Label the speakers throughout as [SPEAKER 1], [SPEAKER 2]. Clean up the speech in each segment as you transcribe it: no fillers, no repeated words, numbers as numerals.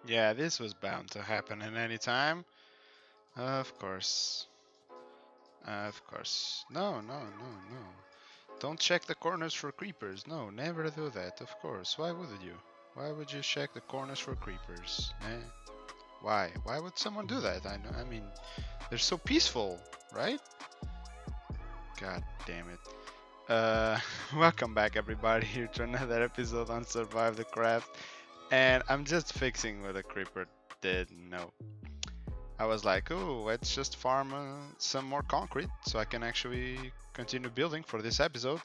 [SPEAKER 1] Yeah, this was bound to happen at any time. Of course. Of course. No, no, no, no. Don't check the corners for creepers. No, never do that, of course. Why would you? Why would you check the corners for creepers? Eh? Why? Why would someone do that? I mean, they're so peaceful, right? God damn it. Welcome back everybody here to another episode on Survive the Craft. And I'm just fixing what a creeper did. No. I was like, oh, let's just farm some more concrete so I can actually continue building for this episode.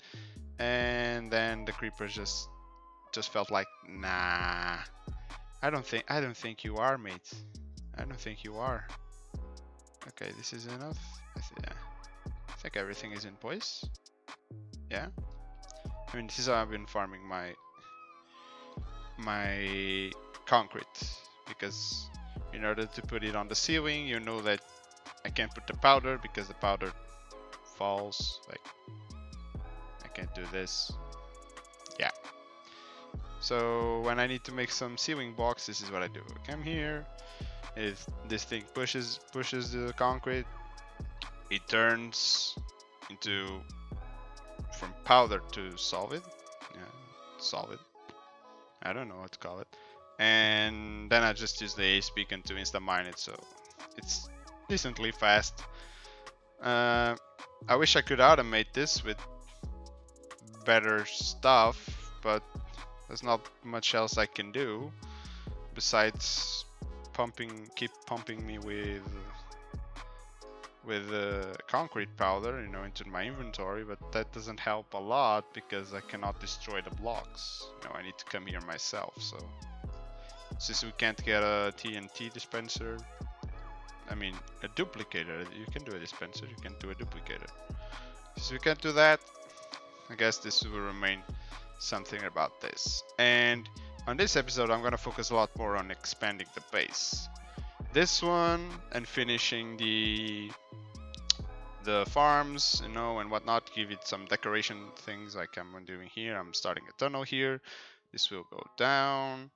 [SPEAKER 1] And then the creeper just felt like, nah. I don't think you are, mate. I don't think you are. Okay, this is enough. Yeah. I think everything is in place. Yeah. I mean, this is how I've been farming my concrete, because in order to put it on the ceiling, you know that I can't put the powder because the powder falls. Like, I can't do this. Yeah. So when I need to make some ceiling blocks, this is what I do. I come here. If this thing pushes the concrete, it turns into from powder to solid. Yeah, solid. I don't know what to call it. And then I just use the ace beacon to insta mine it, so it's decently fast. I wish I could automate this with better stuff, but there's not much else I can do besides keep pumping me with concrete powder, into my inventory. But that doesn't help a lot because I cannot destroy the blocks. I need to come here myself. So since we can't get a TNT dispenser, I mean a duplicator, you can do a dispenser, you can do a duplicator. Since we can't do that, I guess this will remain something about this. And on this episode, I'm gonna focus a lot more on expanding the base. This one and finishing the farms, and whatnot. Give it some decoration things like I'm doing here. I'm starting a tunnel here. This will go down.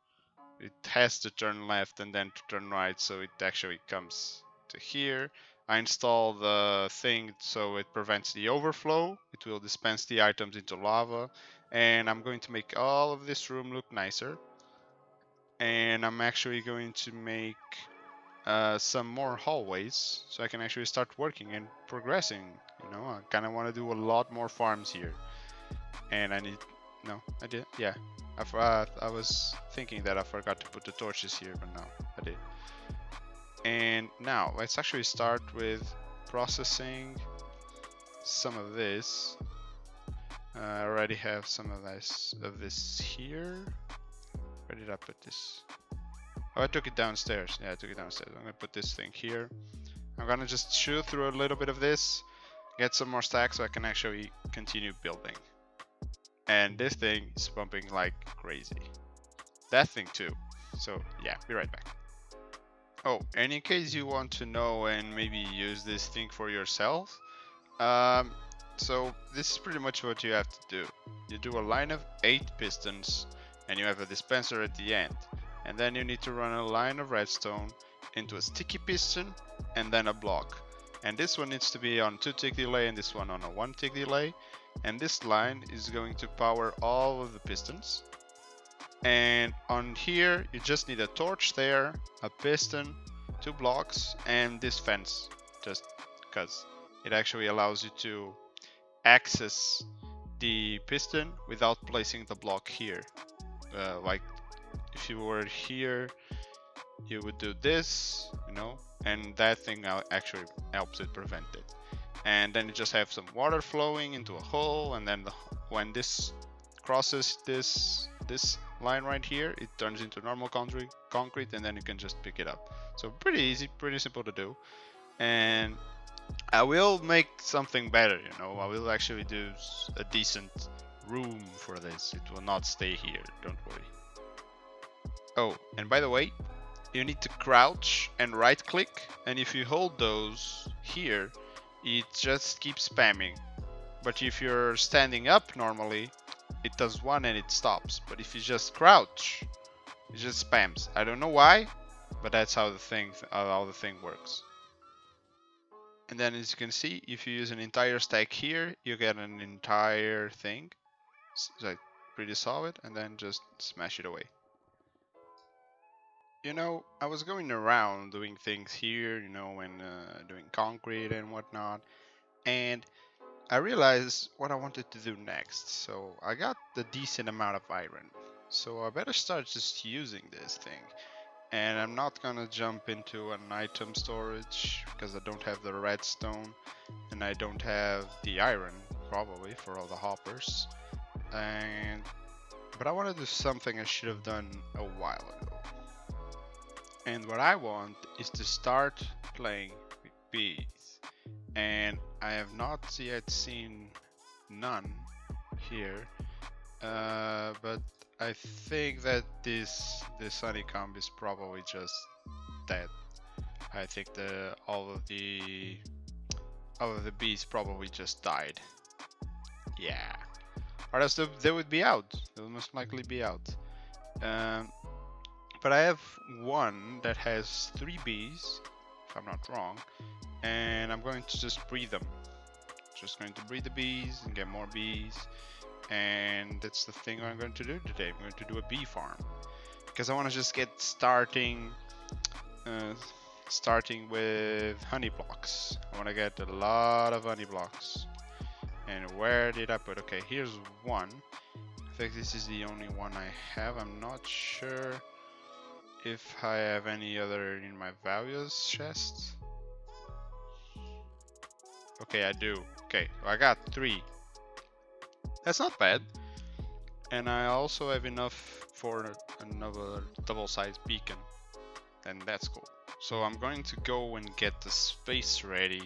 [SPEAKER 1] It has to turn left and then to turn right, so it actually comes to here. I install the thing so it prevents the overflow. It will dispense the items into lava, and I'm going to make all of this room look nicer. And I'm actually going to make some more hallways so I can actually start working and progressing. I kind of want to do a lot more farms here, and no, I did, yeah. I was thinking that I forgot to put the torches here, but no, I did. And now let's actually start with processing some of this. I already have some of this here. Where did I put this? Oh, I took it downstairs. Yeah, I took it downstairs. I'm gonna put this thing here. I'm gonna just chew through a little bit of this, get some more stacks so I can actually continue building. And this thing is pumping like crazy. That thing too. So yeah, be right back. Oh, and in case you want to know and maybe use this thing for yourself, so this is pretty much what you have to do. You do a line of 8 pistons and you have a dispenser at the end. And then you need to run a line of redstone into a sticky piston and then a block. And this one needs to be on 2 tick delay and this one on a 1 tick delay. And this line is going to power all of the pistons. And on here, you just need a torch there, a piston, 2 blocks, and this fence, just because it actually allows you to access the piston without placing the block here. Like if you were here, you would do this, and that thing actually helps it prevent it. And then you just have some water flowing into a hole, and then when this crosses this line right here, it turns into normal concrete, and then you can just pick it up. So pretty easy, pretty simple to do. And I will make something better, I will actually do a decent room for this. It will not stay here, don't worry. Oh, and by the way, you need to crouch and right click, and if you hold those here, it just keeps spamming. But if you're standing up normally, it does one and it stops. But if you just crouch, It just spams. I don't know why, but that's how the thing works. And then as you can see, if you use an entire stack here, you get an entire thing. It's like pretty solid, and then just smash it away. You know, I was going around doing things here, you know, when doing concrete and whatnot, and I realized what I wanted to do next. So I got the decent amount of iron. So I better start just using this thing. And I'm not gonna jump into an item storage because I don't have the redstone and I don't have the iron probably for all the hoppers. And but I want to do something I should have done a while ago. And what I want is to start playing with bees. And I have not yet seen none here, but I think that this honeycomb is probably just dead. I think all of the bees probably just died. Yeah, or else they would be out. They would most likely be out. Um, but I have one that has 3 bees, if I'm not wrong, and I'm going to just breed them. Just going to breed the bees and get more bees, and that's the thing I'm going to do today. I'm going to do a bee farm because I want to just get starting with honey blocks. I want to get a lot of honey blocks. And where did I put? Okay, here's one. I think this is the only one I have. I'm not sure if I have any other in my values chest. Okay, I do. Okay, I got 3. That's not bad. And I also have enough for another double-sized beacon. And that's cool. So I'm going to go and get the space ready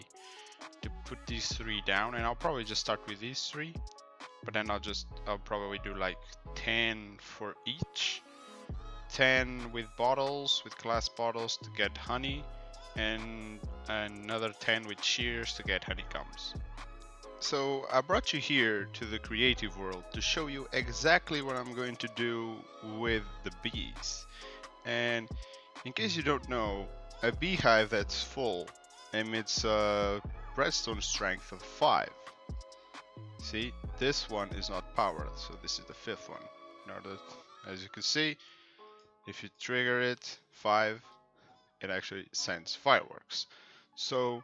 [SPEAKER 1] to put these 3 down. And I'll probably just start with these 3. But then I'll probably do like 10 for each. 10 with bottles, with glass bottles to get honey. And another 10 with shears to get honeycombs. So I brought you here to the creative world to show you exactly what I'm going to do with the bees. And in case you don't know, a beehive that's full emits a redstone strength of 5. See, this one is not powered, so this is the 5th one. In order, as you can see, if you trigger it, 5, it actually sends fireworks. So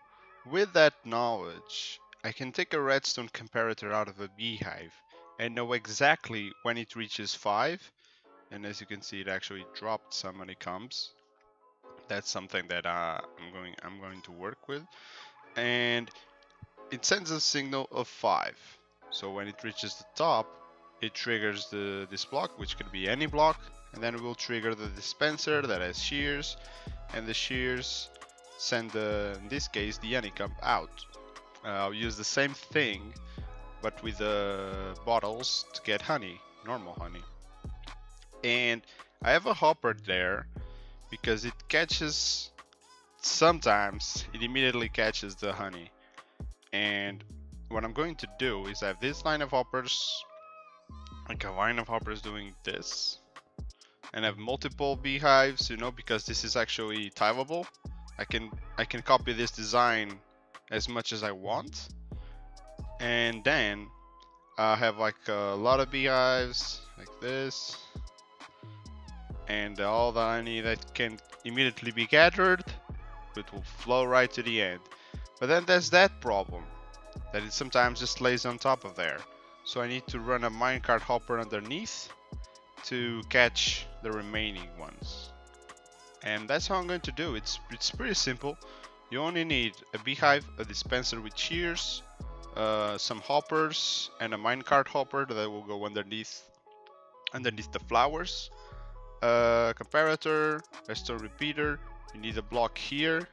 [SPEAKER 1] with that knowledge, I can take a redstone comparator out of a beehive and know exactly when it reaches 5. And as you can see, it actually dropped some honeycombs. That's something that I'm going to work with. And it sends a signal of 5. So when it reaches the top, it triggers this block, which could be any block, and then it will trigger the dispenser that has shears, and the shears send in this case the honeycomb out. I'll use the same thing but with bottles to get honey, normal honey. And I have a hopper there because it catches, sometimes it immediately catches the honey. And what I'm going to do is I have this line of hoppers, like a line of hoppers doing this, and I have multiple beehives, you know, because this is actually tileable. I can copy this design as much as I want, and then I have like a lot of beehives like this, and all the honey that can immediately be gathered, it will flow right to the end. But then there's that problem, that it sometimes just lays on top of there. So I need to run a minecart hopper underneath to catch the remaining ones. And that's how I'm going to do it. It's pretty simple. You only need a beehive, a dispenser with shears, some hoppers, and a minecart hopper that will go underneath the flowers. Comparator, redstone repeater. You need a block here.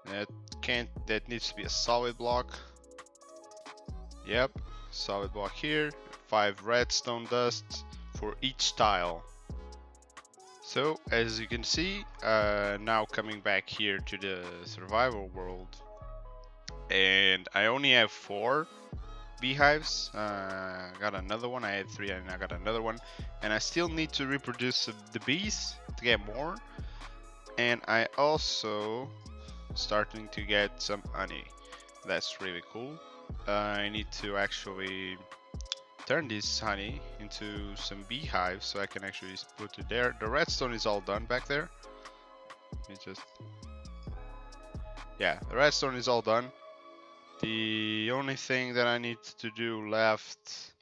[SPEAKER 1] That needs to be a solid block. Yep, solid block here. 5 redstone dusts for each tile. So as you can see, now coming back here to the survival world, and I only have 4 beehives. Got another one. I had 3 and I got another one. And I still need to reproduce the bees to get more. And I also starting to get some honey. That's really cool. I need to actually turn this honey into some beehives so I can actually put it there. The redstone is all done back there. Yeah, the redstone is all done. The only thing that I need to do left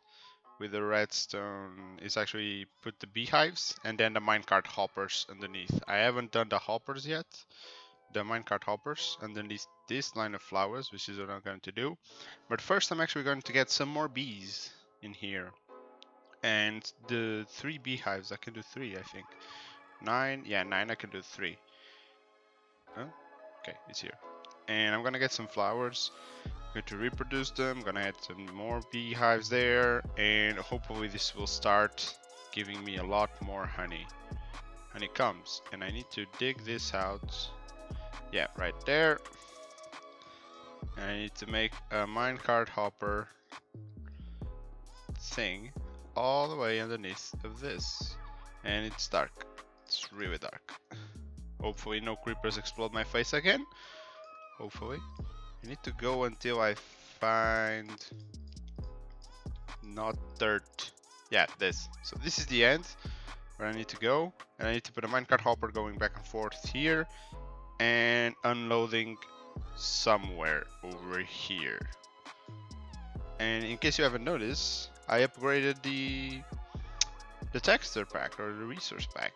[SPEAKER 1] with the redstone is actually put the beehives and then the minecart hoppers underneath. I haven't done the hoppers yet. The minecart hoppers underneath this line of flowers, which is what I'm going to do. But first I'm actually going to get some more bees in here. And the 3 beehives, I can do 3 I think. 9, yeah 9 I can do 3. Huh? Okay, it's here. And I'm gonna get some flowers. Going to reproduce them, gonna add some more beehives there, and hopefully this will start giving me a lot more honey. Honey comes, and I need to dig this out. Yeah, right there. And I need to make a minecart hopper thing all the way underneath of this. And it's dark. It's really dark. Hopefully no creepers explode my face again. Hopefully. I need to go until I find not dirt. Yeah, this. So this is the end where I need to go, and I need to put a minecart hopper going back and forth here and unloading somewhere over here. And in case you haven't noticed, I upgraded the texture pack or the resource pack.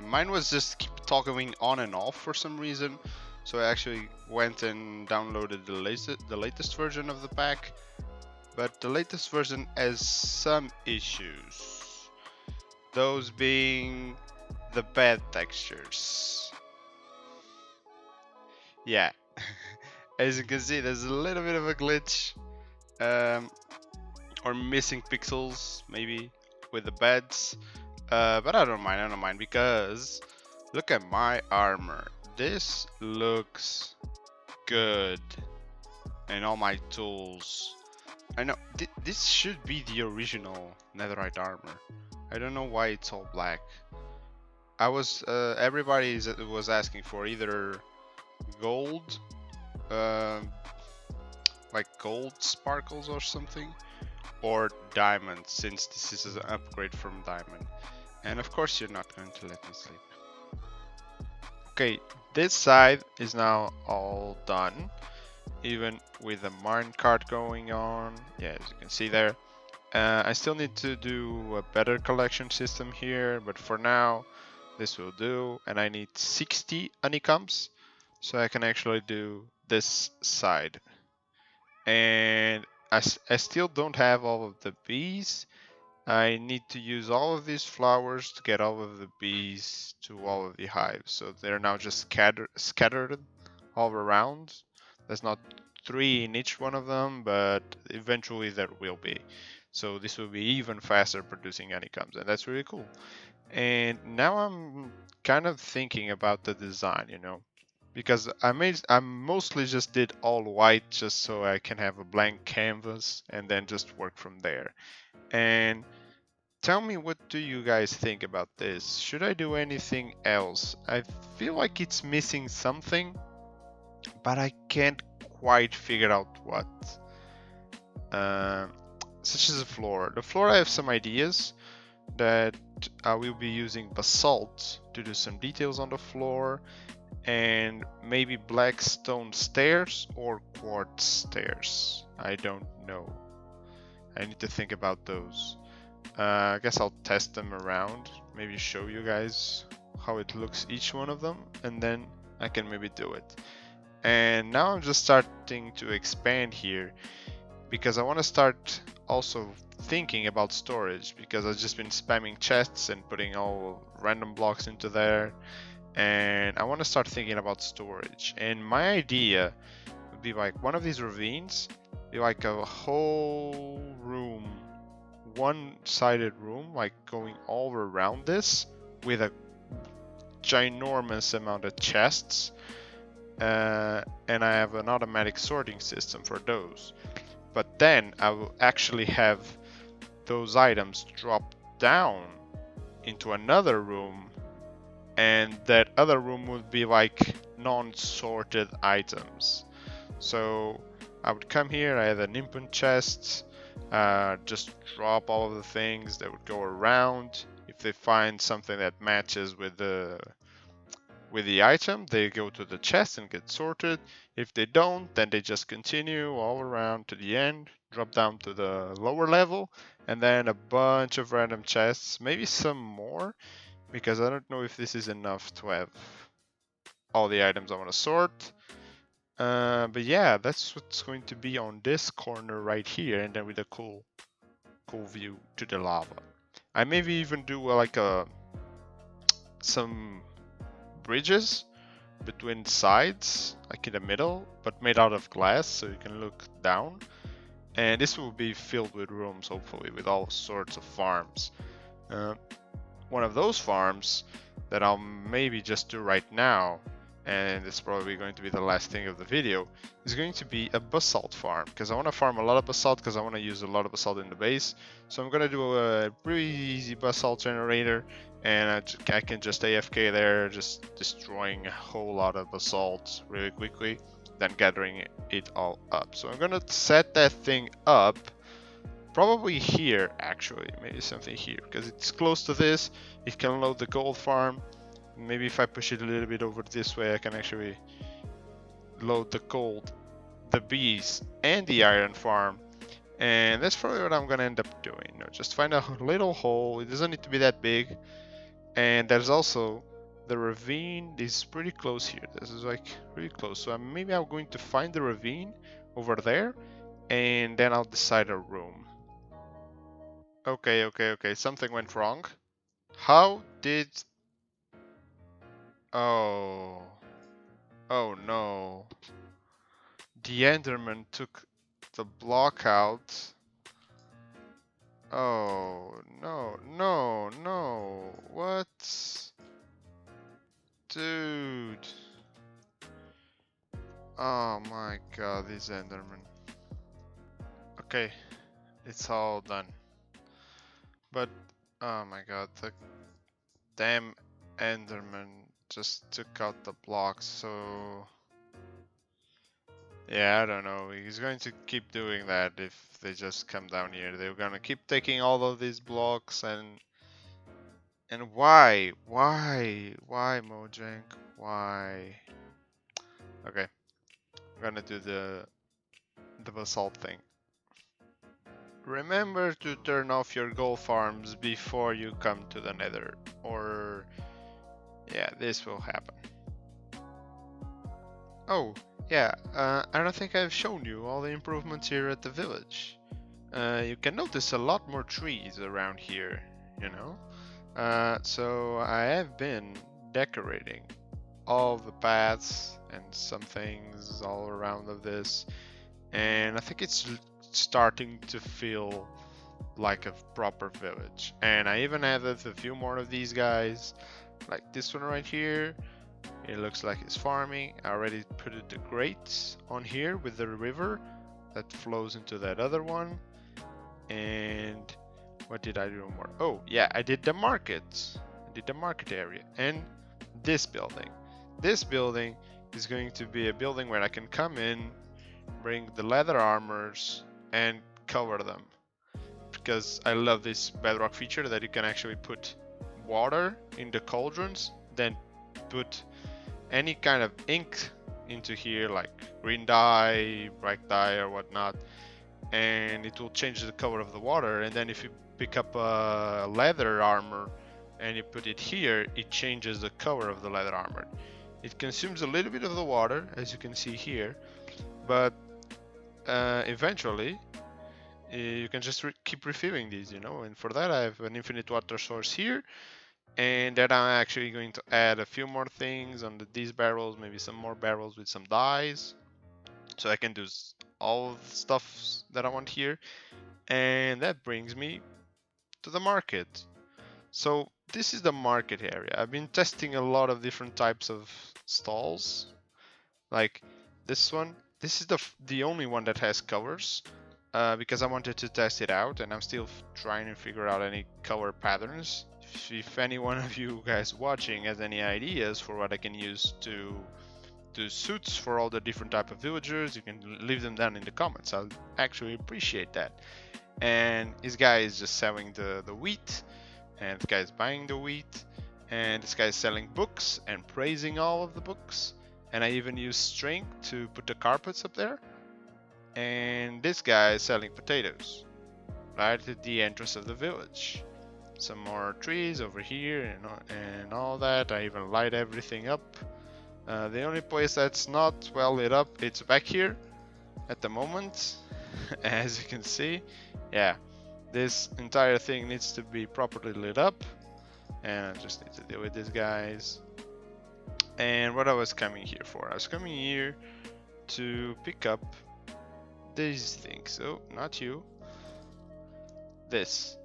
[SPEAKER 1] Mine was just keep toggling on and off for some reason, so I actually went and downloaded the latest version of the pack. But the latest version has some issues. Those being the bad textures. Yeah, as you can see, there's a little bit of a glitch. Or missing pixels, maybe, with the beds. But I don't mind because look at my armor. This looks good. And all my tools. I know, this should be the original netherite armor. I don't know why it's all black. Everybody was asking for either gold, like gold sparkles or something, or diamond, since this is an upgrade from diamond. And of course you're not going to let me sleep. Okay, this side is now all done. Even with the minecart going on, yeah, as you can see there. I still need to do a better collection system here, but for now this will do. And I need 60 honeycombs so I can actually do this side. And I still don't have all of the bees. I need to use all of these flowers to get all of the bees to all of the hives. So they're now just scattered all around. There's not 3 in each one of them, but eventually there will be. So this will be even faster producing honeycombs, and that's really cool. And now I'm kind of thinking about the design, you know, because I mostly just did all white just so I can have a blank canvas and then just work from there. And tell me, what do you guys think about this? Should I do anything else? I feel like it's missing something, but I can't quite figure out what. Such as the floor. The floor, I have some ideas that I will be using basalt to do some details on the floor, and maybe black stone stairs or quartz stairs. I don't know. I need to think about those. I guess I'll test them around, maybe show you guys how it looks, each one of them, and then I can maybe do it. And now I'm just starting to expand here because I want to start also thinking about storage, because I've just been spamming chests and putting all random blocks into there, and I want to start thinking about storage. And my idea would be like one of these ravines, be like a whole room, one-sided room, like going all around this with a ginormous amount of chests, and I have an automatic sorting system for those. but then I will actually have those items drop down into another room, and that other room would be like non-sorted items. So I would come here, I had an input chest, just drop all of the things that would go around. If they find something that matches with the item, they go to the chest and get sorted. If they don't, then they just continue all around to the end, drop down to the lower level, and then a bunch of random chests, maybe some more, because I don't know if this is enough to have all the items I want to sort. But yeah, that's what's going to be on this corner right here, and then with a cool view to the lava. I maybe even do like some bridges between sides, like in the middle, but made out of glass, so you can look down. And this will be filled with rooms, hopefully, with all sorts of farms. Uh, One of those farms that I'll maybe just do right now, and it's probably going to be the last thing of the video, is going to be a basalt farm, because I want to farm a lot of basalt, because I want to use a lot of basalt in the base. So I'm going to do a really easy basalt generator, and I can just AFK there, just destroying a whole lot of basalt really quickly, then gathering it all up. So I'm going to set that thing up probably here, actually, maybe something here, because it's close to this. It can load the gold farm. Maybe if I push it a little bit over this way, I can actually load the gold, the bees, and the iron farm. And that's probably what I'm gonna end up doing. Just find a little hole. It doesn't need to be that big. And there's also the ravine is pretty close here. This is like really close. So maybe I'm going to find the ravine over there, and then I'll decide a room. Okay. Something went wrong. How did... Oh. Oh no. The Enderman took the block out. Oh, no. What? Dude. Oh my god, these Endermen. Okay, it's all done. But, oh my god, the damn Enderman just took out the blocks, so... Yeah, I don't know. He's going to keep doing that if they just come down here. They're gonna keep taking all of these blocks and why? Why Mojang? Why? Okay, I'm gonna do the basalt thing. Remember to turn off your gold farms before you come to the nether, or yeah, this will happen. Oh, yeah, I don't think I've shown you all the improvements here at the village. You can notice a lot more trees around here, you know? So I have been decorating all the paths and some things all around of this, and I think it's starting to feel like a proper village. And I even added a few more of these guys, like this one right here. It looks like it's farming. I already put the grates on here with the river that flows into that other one. And what did I do more? Oh yeah, I did the market. I did the market area and this building. This building is going to be a building where I can come in, bring the leather armors and cover them, because I love this bedrock feature that you can actually put water in the cauldrons, then put any kind of ink into here, like green dye, black dye or whatnot, and it will change the color of the water. And then if you pick up a leather armor and you put it here, it changes the color of the leather armor. It consumes a little bit of the water, as you can see here, but eventually you can just keep refilling these, and for that I have an infinite water source here, and then I'm actually going to add a few more things on these barrels, maybe some more barrels with some dyes, so I can do all the stuff that I want here. And that brings me to the market. So this is the market area. I've been testing a lot of different types of stalls, like this one. This is the only one that has covers. because I wanted to test it out, and I'm still trying to figure out any color patterns. If any one of you guys watching has any ideas for what I can use to do suits for all the different type of villagers, you can leave them down in the comments. I'll actually appreciate that. And this guy is just selling the wheat, and this guy is buying the wheat, and this guy is selling books and praising all of the books. And I even use string to put the carpets up there. And this guy is selling potatoes right at the entrance of the village. Some more trees over here and all that. I even light everything up. The only place that's not well lit up, it's back here at the moment. As you can see, yeah, this entire thing needs to be properly lit up, and I just need to deal with these guys. And what I was coming here for, I was coming here to pick up these things. Oh, not you. This.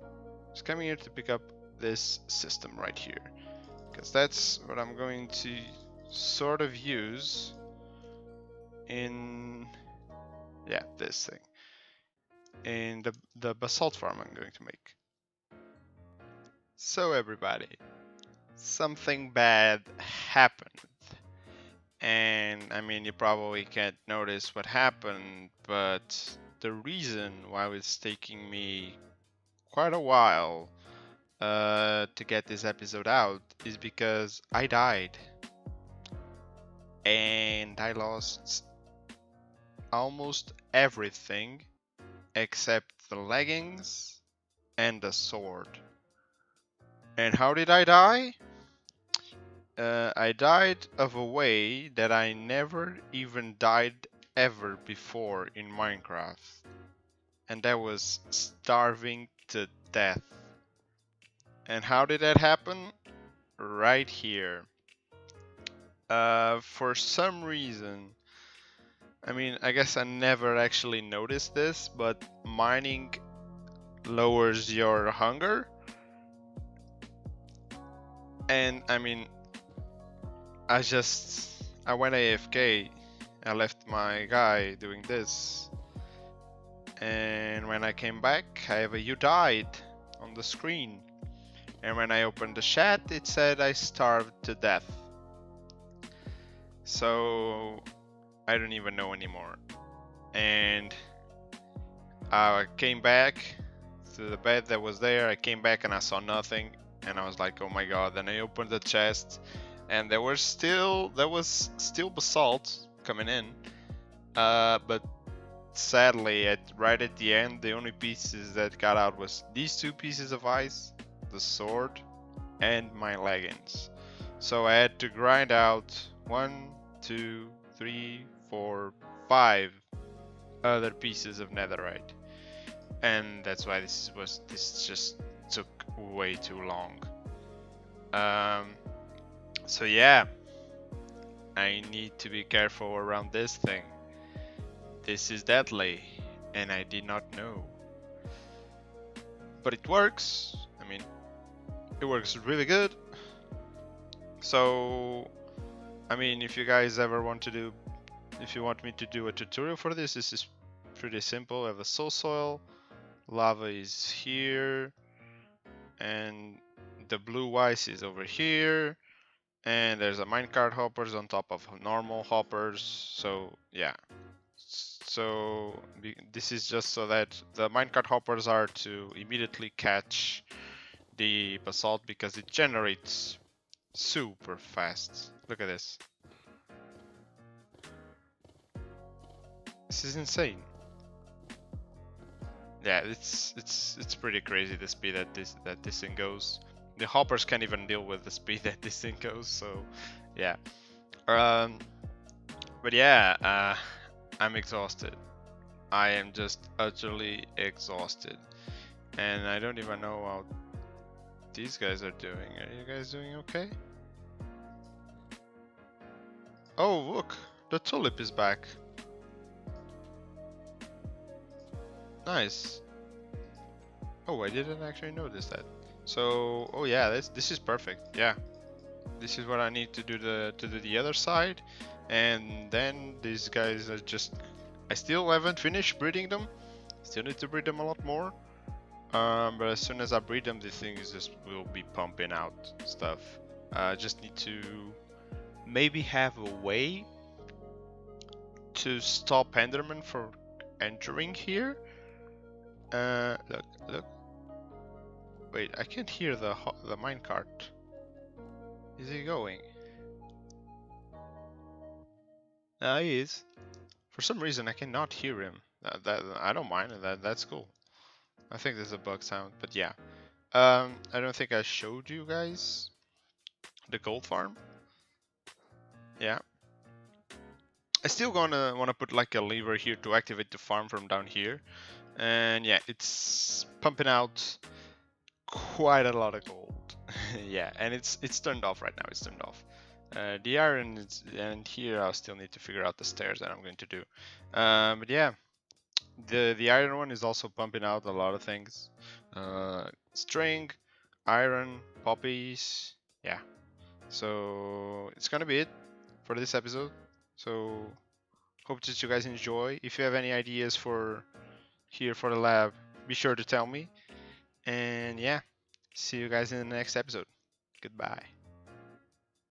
[SPEAKER 1] I was coming here to pick up this system right here, because that's what I'm going to sort of use in, yeah, this thing. In the Basalt Farm I'm going to make. So everybody, something bad happened. And I mean, you probably can't notice what happened, but the reason why it's taking me quite a while to get this episode out is because I died. And I lost almost everything except the leggings and the sword. And how did I die? I died of a way that I never even died ever before in Minecraft. And that was starving to death. And how did that happen? Right here. For some reason, I mean, I guess I never actually noticed this, but mining lowers your hunger. And I mean, I went AFK. I left my guy doing this. And when I came back, I have a "you died" on the screen. And when I opened the chat, it said I starved to death. So I don't even know anymore. And I came back to the bed that was there. I came back and I saw nothing. And I was like, oh my god. Then I opened the chest and there was still basalt coming in. But sadly, right at the end, the only pieces that got out was these two pieces of ice, the sword, and my leggings. So I had to grind out 1, 2, 3, 4, 5 other pieces of netherite, and that's why this just took way too long. So yeah, I need to be careful around this thing. This is deadly, and I did not know. But it works. I mean, it works really good. So, I mean, if you guys ever want to do, if you want me to do a tutorial for this is pretty simple. I have a soul soil, lava is here, and the blue ice is over here, and there's a minecart hoppers on top of normal hoppers. So yeah. So this is just so that the minecart hoppers are to immediately catch the basalt because it generates super fast. Look at this. This is insane. Yeah, it's pretty crazy the speed that this thing goes. The hoppers can't even deal with the speed that this thing goes. So yeah. But yeah, I'm exhausted. I am just utterly exhausted. And I don't even know how these guys are doing. Are you guys doing okay? Oh, look, the tulip is back. Nice. Oh, I didn't actually notice that. So, oh yeah, this is perfect. Yeah, this is what I need to do the other side, and then these guys are just. I still haven't finished breeding them, Still need to breed them a lot more. But as soon as I breed them, the things just will be pumping out stuff. I just need to maybe have a way to stop Enderman from entering here. Look. Wait, I can't hear the minecart. Is he going? Ah, he is. For some reason, I cannot hear him. That I don't mind. That's cool. I think there's a bug sound, but yeah. I don't think I showed you guys the gold farm. Yeah. I still wanna put like a lever here to activate the farm from down here, and yeah, it's pumping out quite a lot of gold. Yeah, and it's turned off right now. It's turned off. The iron is, and here I'll still need to figure out the stairs that I'm going to do. But yeah, the iron one is also pumping out a lot of things. String, iron, poppies. Yeah. So it's gonna be it for this episode. So hope that you guys enjoy. If you have any ideas for here for the lab, be sure to tell me. And yeah, see you guys in the next episode. Goodbye.